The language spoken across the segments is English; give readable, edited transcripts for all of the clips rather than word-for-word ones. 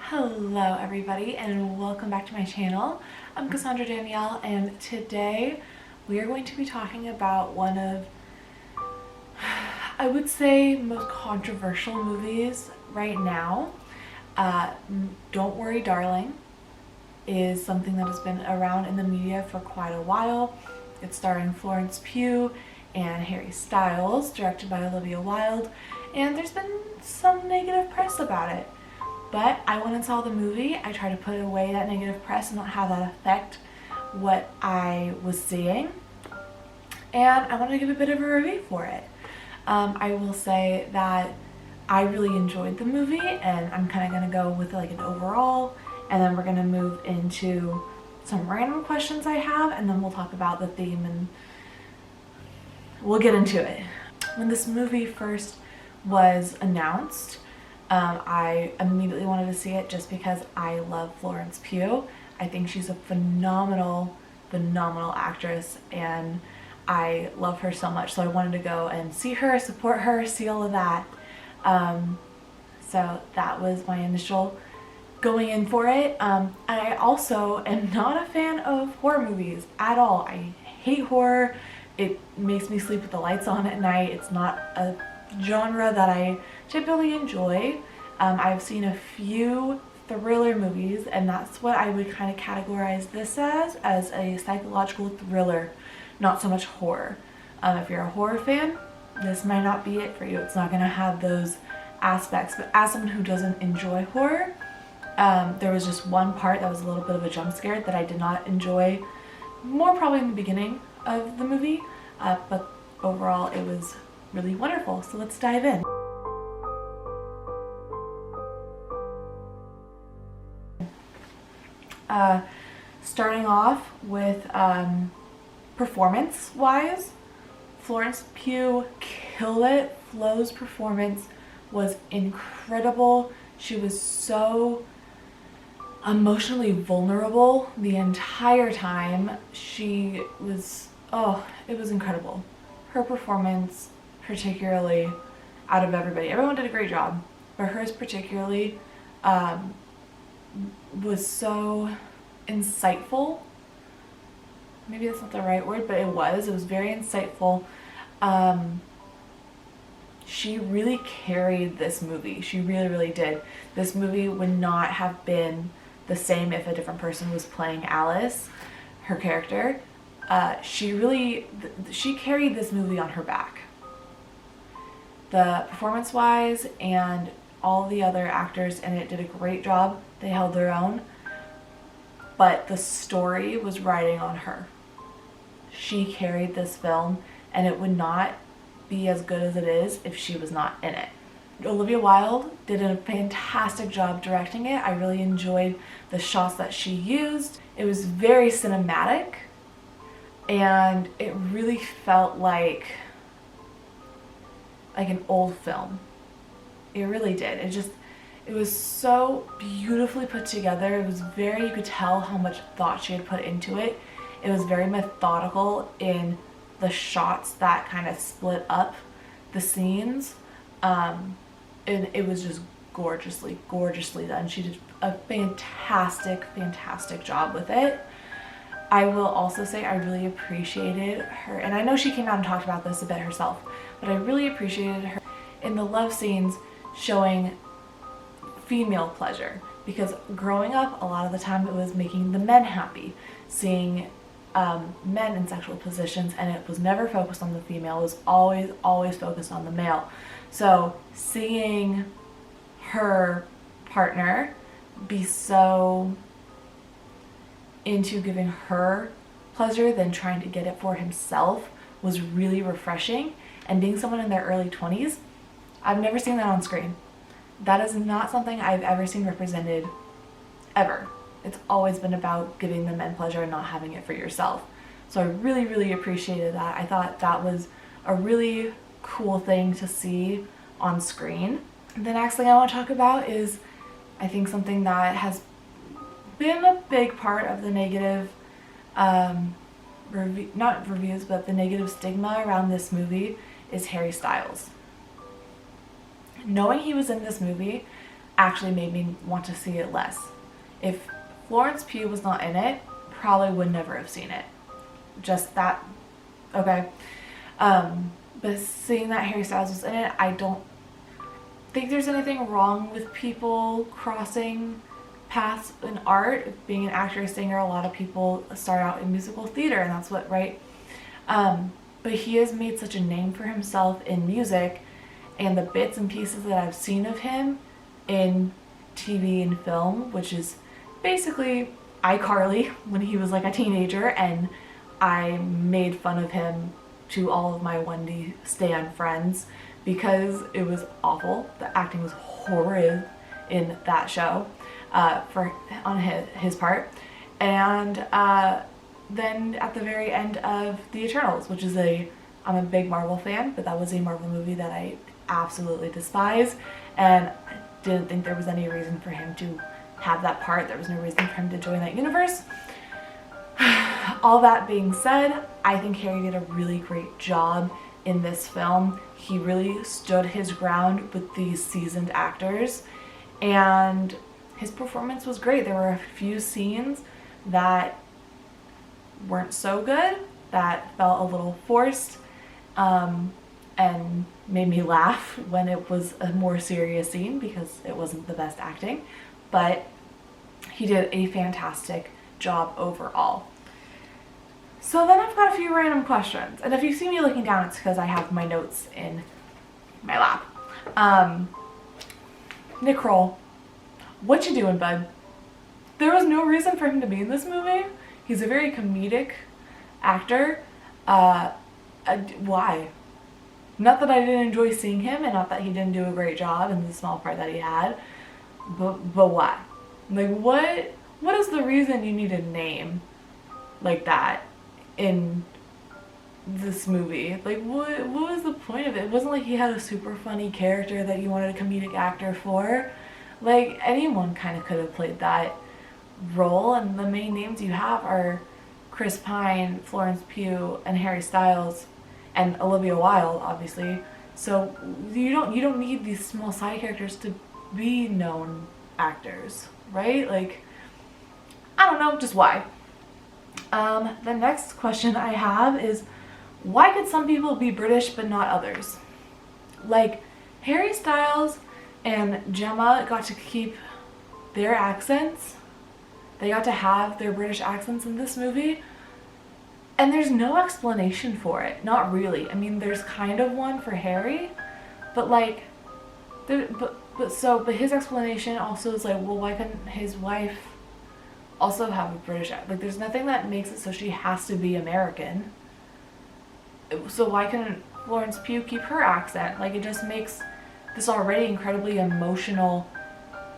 Hello everybody and welcome back to my channel. I'm Cassandra Danielle and today we are going to be talking about one of, I would say, most controversial movies right now. Don't Worry Darling is something that has been around in the media for quite a while. It's starring Florence Pugh and Harry Styles, directed by Olivia Wilde, and there's been some negative press about it. But I went and saw the movie. I tried to put away that negative press and not have that affect what I was seeing. And I wanted to give a bit of a review for it. I will say that I really enjoyed the movie, and I'm kind of going to go with like an overall, and then we're going to move into some random questions I have, and then we'll talk about the theme and we'll get into it. When this movie first was announced, I immediately wanted to see it just because I love Florence Pugh. I think she's a phenomenal actress and I love her so much. So I wanted to go and see her, support her, see all of that. So that was my initial going in for it. And I also am not a fan of horror movies at all. I hate horror. It makes me sleep with the lights on at night. It's not a genre that I typically enjoy. I've seen a few thriller movies, and that's what I would kind of categorize this as a psychological thriller, not so much horror. If you're a horror fan, this might not be it for you. It's not going to have those aspects, but as someone who doesn't enjoy horror, there was just one part that was a little bit of a jump scare that I did not enjoy, more probably in the beginning of the movie, but overall it was really wonderful. So let's dive in. Starting off with performance-wise, Florence Pugh killed it. Flo's performance was incredible. She was so emotionally vulnerable the entire time. She was, it was incredible. Her performance, particularly out of everybody, everyone did a great job, but hers particularly was so insightful. Maybe that's not the right word, but it was very insightful. She really carried this movie. She really did. This movie would not have been the same if a different person was playing Alice, her character. She carried this movie on her back. The performance-wise and all the other actors in it did a great job. They held their own, but the story was riding on her. She carried this film, and it would not be as good as it is if she was not in it. Olivia Wilde did a fantastic job directing it. I really enjoyed the shots that she used. It was very cinematic, and it really felt like an old film. It really did. It was so beautifully put together. It was you could tell how much thought she had put into it. It was very methodical in the shots that kind of split up the scenes. And it was just gorgeously done. She did a fantastic job with it. I will also say I really appreciated her, and I know she came out and talked about this a bit herself, but I really appreciated her in the love scenes showing female pleasure, because growing up a lot of the time it was making the men happy, seeing men in sexual positions, and it was never focused on the female. It was always focused on the male. So seeing her partner be so into giving her pleasure than trying to get it for himself was really refreshing. And being someone in their early 20s, I've never seen that on screen. That is not something I've ever seen represented, ever. It's always been about giving the men pleasure and not having it for yourself. So I really appreciated that. I thought that was a really cool thing to see on screen. The next thing I want to talk about is, I think, something that has been a big part of the negative not reviews, but the negative stigma around this movie is Harry Styles. Knowing he was in this movie, actually made me want to see it less. If Florence Pugh was not in it, probably would never have seen it. Just that, okay. But seeing that Harry Styles was in it, I don't think there's anything wrong with people crossing paths in art. Being an actor or singer, a lot of people start out in musical theater, and that's what, right? But he has made such a name for himself in music, and the bits and pieces that I've seen of him in TV and film, which is basically iCarly when he was like a teenager, and I made fun of him to all of my Wendy stan friends because it was awful. The acting was horrid in that show on his part. And then at the very end of The Eternals, which is I'm a big Marvel fan, but that was a Marvel movie that I absolutely despise, and I didn't think there was any reason for him to have that part. There was no reason for him to join that universe. All that being said, I think Harry did a really great job in this film. He really stood his ground with these seasoned actors, and his performance was great. There were a few scenes that weren't so good, that felt a little forced, and made me laugh when it was a more serious scene because it wasn't the best acting, but he did a fantastic job overall. So then I've got a few random questions, and if you see me looking down, it's because I have my notes in my lap. Nick Kroll, what you doing, bud? There was no reason for him to be in this movie. He's a very comedic actor. Why? Not that I didn't enjoy seeing him, and not that he didn't do a great job in the small part that he had, but why? Like, what is the reason you need a name like that in this movie? Like, what was the point of it? It wasn't like he had a super funny character that you wanted a comedic actor for. Like, anyone kind of could have played that role, and the main names you have are Chris Pine, Florence Pugh, and Harry Styles, and Olivia Wilde, obviously. So you don't need these small side characters to be known actors, right? Like, I don't know, just why? The next question I have is, why could some people be British but not others? Like, Harry Styles and Gemma got to keep their accents. They got to have their British accents in this movie, and there's no explanation for it. Not really. I mean, there's kind of one for Harry, but like, but his explanation also is like, well, why couldn't his wife also have a British accent? Like, there's nothing that makes it so she has to be American. So why couldn't Florence Pugh keep her accent? Like, it just makes this already incredibly emotional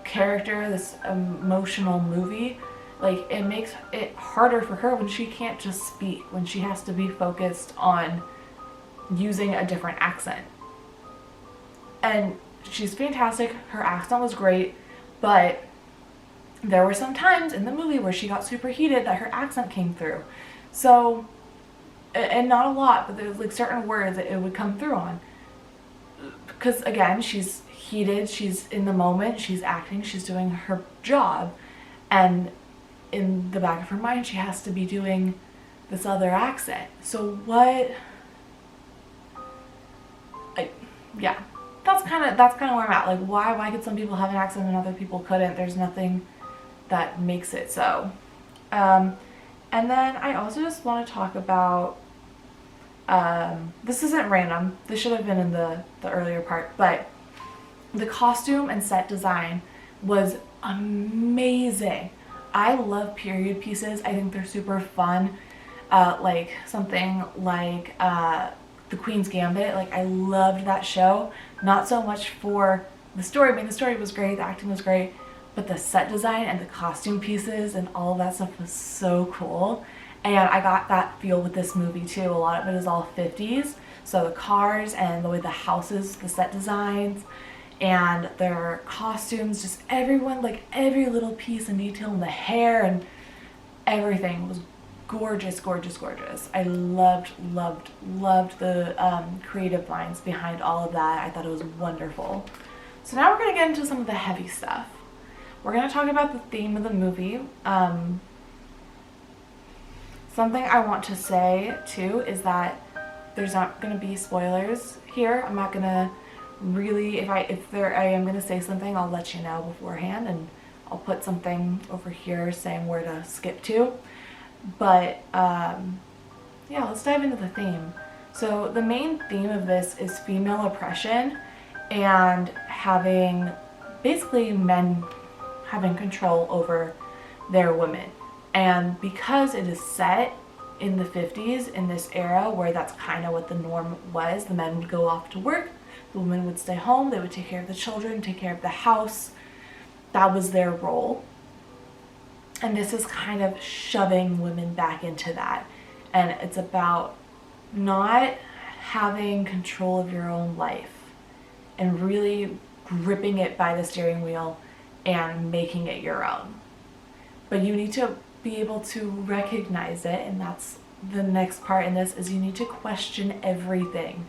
character, this emotional movie, like, it makes it harder for her when she can't just speak, when she has to be focused on using a different accent. And she's fantastic, her accent was great, but there were some times in the movie where she got super heated that her accent came through. So, and not a lot, but there's like certain words that it would come through on. Because again, she's heated, she's in the moment, she's acting, she's doing her job, and in the back of her mind she has to be doing this other accent. So what, yeah, that's kind of where I'm at. Like, why could some people have an accent and other people couldn't? There's nothing that makes it so. And then I also just want to talk about, this isn't random, this should have been in the earlier part, but the costume and set design was amazing. I love period pieces. I think they're super fun. Like something like The Queen's Gambit. Like, I loved that show. Not so much for the story. I mean, the story was great, the acting was great, but the set design and the costume pieces and all of that stuff was so cool. And I got that feel with this movie too. A lot of it is all 50s. So the cars and the way the houses, the set designs, and their costumes, just everyone, like every little piece and detail in the hair and everything was gorgeous, gorgeous, gorgeous. I loved the creative minds behind all of that. I thought it was wonderful. So now we're going to get into some of the heavy stuff. We're going to talk about the theme of the movie. Something I want to say too is that there's not going to be spoilers here. I'm not going to really, if I am going to say something, I'll let you know beforehand, and I'll put something over here saying where to skip to. But yeah, let's dive into the theme. So the main theme of this is female oppression and having basically men having control over their women. And because it is set in the 50s, in this era where that's kind of what the norm was, the men would go off to work, the women would stay home, they would take care of the children, take care of the house. That was their role. And this is kind of shoving women back into that. And it's about not having control of your own life and really gripping it by the steering wheel and making it your own. But you need to be able to recognize it, and that's the next part in this, is you need to question everything.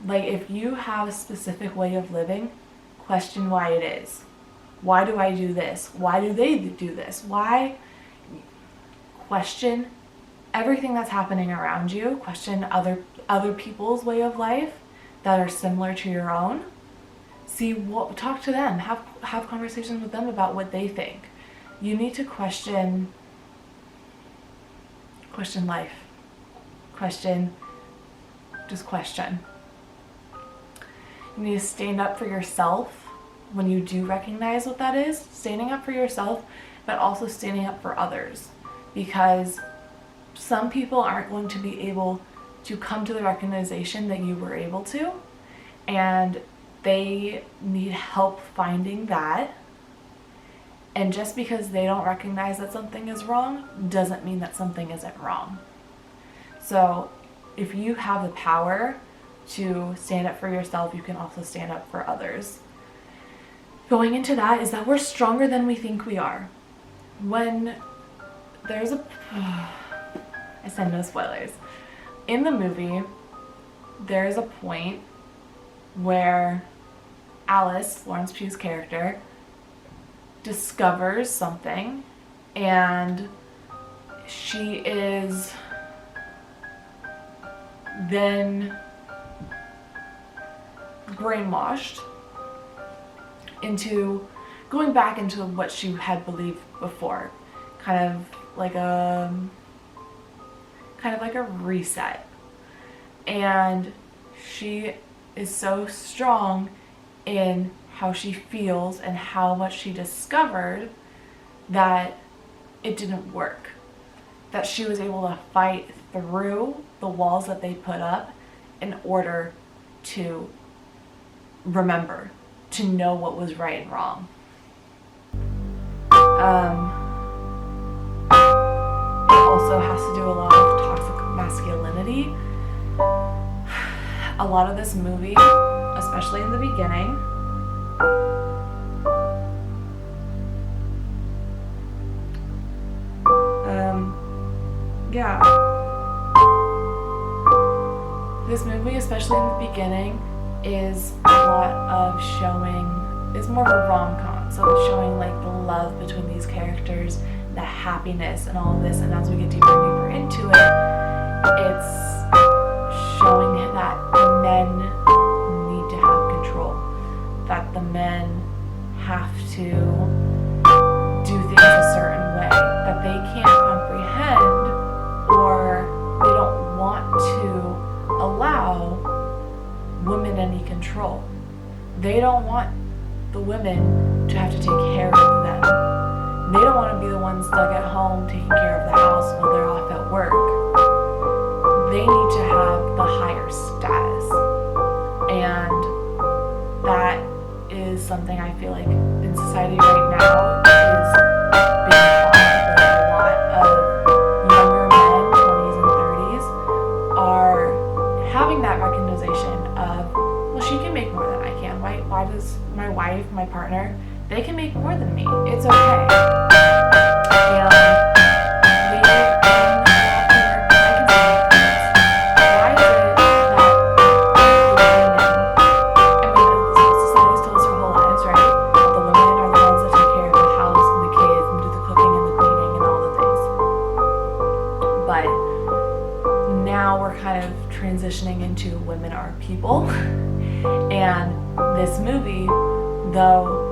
Like, if you have a specific way of living, question why it is. Why do I do this? Why do they do this? Why? Question everything that's happening around you. Question other people's way of life that are similar to your own. Talk to them. Have conversations with them about what they think. You need to question life. Just question. You need to stand up for yourself when you do recognize what that is. Standing up for yourself, but also standing up for others. Because some people aren't going to be able to come to the recognition that you were able to, and they need help finding that. And just because they don't recognize that something is wrong doesn't mean that something isn't wrong. So if you have the power to stand up for yourself, you can also stand up for others. Going into that is that we're stronger than we think we are. When there's I said no spoilers. In the movie, there's a point where Alice, Florence Pugh's character, discovers something, and she is then brainwashed into going back into what she had believed before, kind of like a reset. And she is so strong in how she feels and how much she discovered that it didn't work, that she was able to fight through the walls that they put up in order to remember, to know what was right and wrong. It also has to do a lot of toxic masculinity. A lot of this movie, especially in the beginning, this movie, especially in the beginning, is a lot of it's more of a rom-com, so it's showing like the love between these characters, the happiness and all of this, and as we get deeper and deeper into it, it's showing that the men need to have control, that the men have to do things a certain way, that they can't comprehend or they don't want to allow women any control. They don't want the women to have to take care of them. They don't want to be the ones stuck at home taking care of the house while they're off at work. They need to have the higher status. And that is something I feel like in society right now is being taught. That a lot of younger men, 20s and 30s, are having that recognition of, well, she can make more than I can. Why does my wife, my partner, they can make more than me? It's okay. And transitioning into women are people. And this movie, though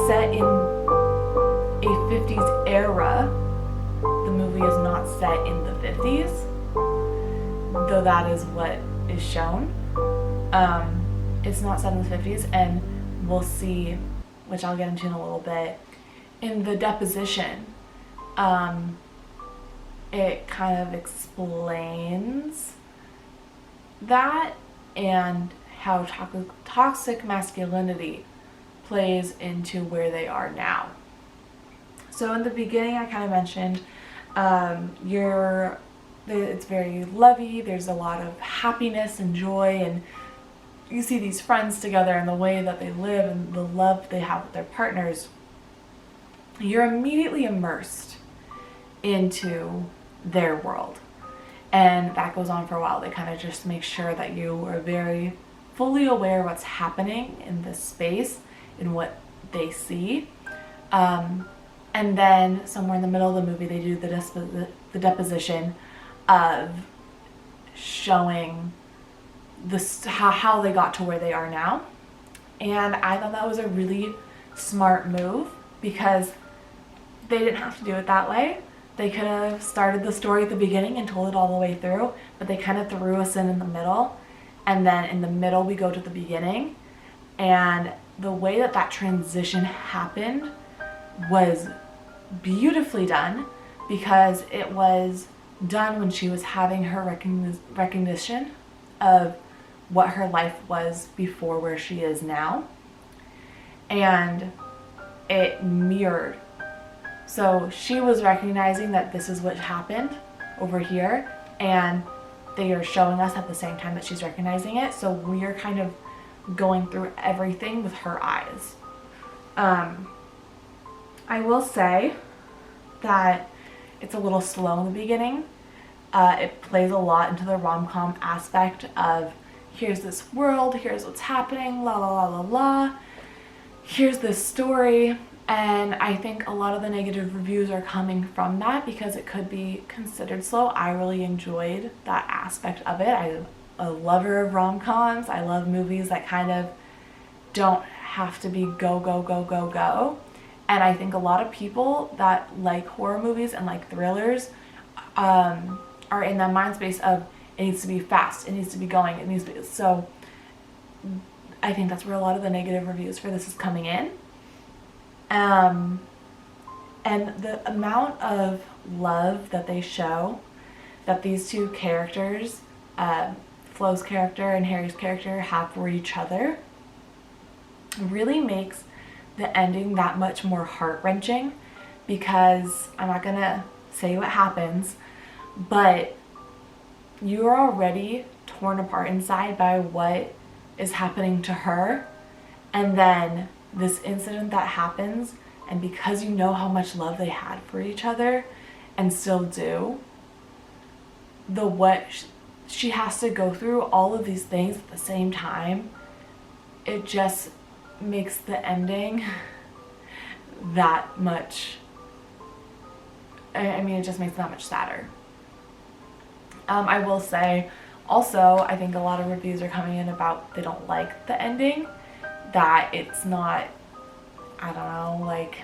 set in a 50s era, the movie is not set in the 50s, though that is what is shown. It's not set in the 50s, and we'll see, which I'll get into in a little bit, in the deposition, it kind of explains that and how toxic masculinity plays into where they are now. So in the beginning, I kind of mentioned it's very lovey, there's a lot of happiness and joy, and you see these friends together and the way that they live and the love they have with their partners. You're immediately immersed into their world. And that goes on for a while. They kind of just make sure that you are very fully aware of what's happening in this space, in what they see. And then somewhere in the middle of the movie, they do the deposition of showing how they got to where they are now. And I thought that was a really smart move, because they didn't have to do it that way. They could have started the story at the beginning and told it all the way through, but they kind of threw us in the middle. And then in the middle, we go to the beginning. And the way that transition happened was beautifully done, because it was done when she was having her recognition of what her life was before where she is now. And it mirrored. So she was recognizing that this is what happened over here, and they are showing us at the same time that she's recognizing it. So we are kind of going through everything with her eyes. I will say that it's a little slow in the beginning. It plays a lot into the rom-com aspect of, here's this world, here's what's happening, la la la la la, here's this story. And I think a lot of the negative reviews are coming from that, because it could be considered slow. I really enjoyed that aspect of it. I'm a lover of rom-coms. I love movies that kind of don't have to be go, go, go, go, go. And I think a lot of people that like horror movies and like thrillers are in that mind space of, it needs to be fast, it needs to be going, it needs to be. So I think that's where a lot of the negative reviews for this is coming in. And the amount of love that they show that these two characters, Flo's character and Harry's character, have for each other really makes the ending that much more heart-wrenching, because I'm not gonna say what happens, but you're already torn apart inside by what is happening to her, and then this incident that happens, and because you know how much love they had for each other and still do, she has to go through all of these things at the same time, it just makes the ending that much, it just makes it that much sadder. I will say also, I think a lot of reviews are coming in about they don't like the ending, that it's not, I don't know, like,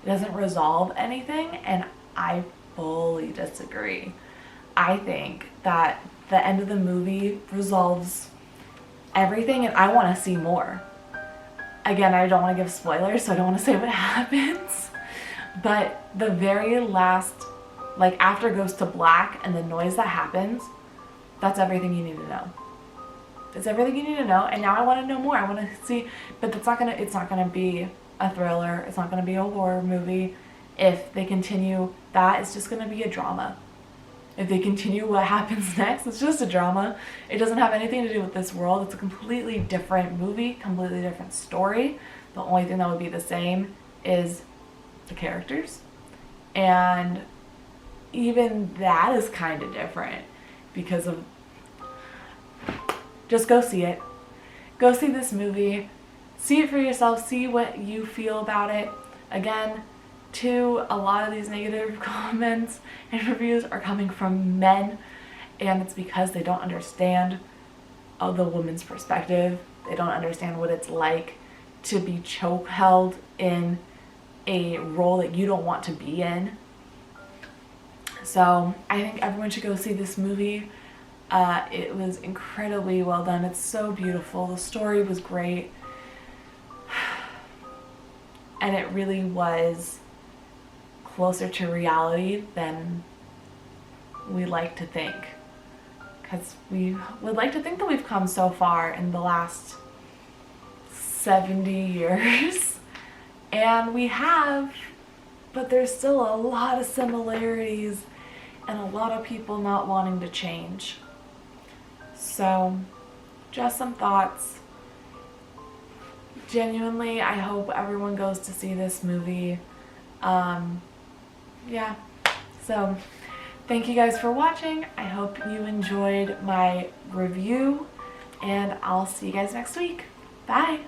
it doesn't resolve anything, and I fully disagree. I think that the end of the movie resolves everything, and I want to see more. Again, I don't want to give spoilers, so I don't want to say what happens, but the very last, like after it goes to black and the noise that happens, that's everything you need to know. It's everything you need to know, and now I want to know more. I want to see, but it's not gonna be a thriller. It's not gonna be a horror movie. If they continue that, it's just gonna be a drama. If they continue what happens next, it's just a drama. It doesn't have anything to do with this world. It's a completely different movie, completely different story. The only thing that would be the same is the characters, and even that is kind of different because of. Just go see it. Go see this movie. See it for yourself. See what you feel about it. Again, a lot of these negative comments and reviews are coming from men, And it's because they don't understand the woman's perspective. They don't understand what it's like to be choke held in a role that you don't want to be in. So I think everyone should go see this movie. It was incredibly well done. It's so beautiful. The story was great. And it really was closer to reality than we like to think. Because we would like to think that we've come so far in the last 70 years. And we have, but there's still a lot of similarities and a lot of people not wanting to change. So, just some thoughts. Genuinely, I hope everyone goes to see this movie. Yeah, so thank you guys for watching. I hope you enjoyed my review, and I'll see you guys next week. Bye!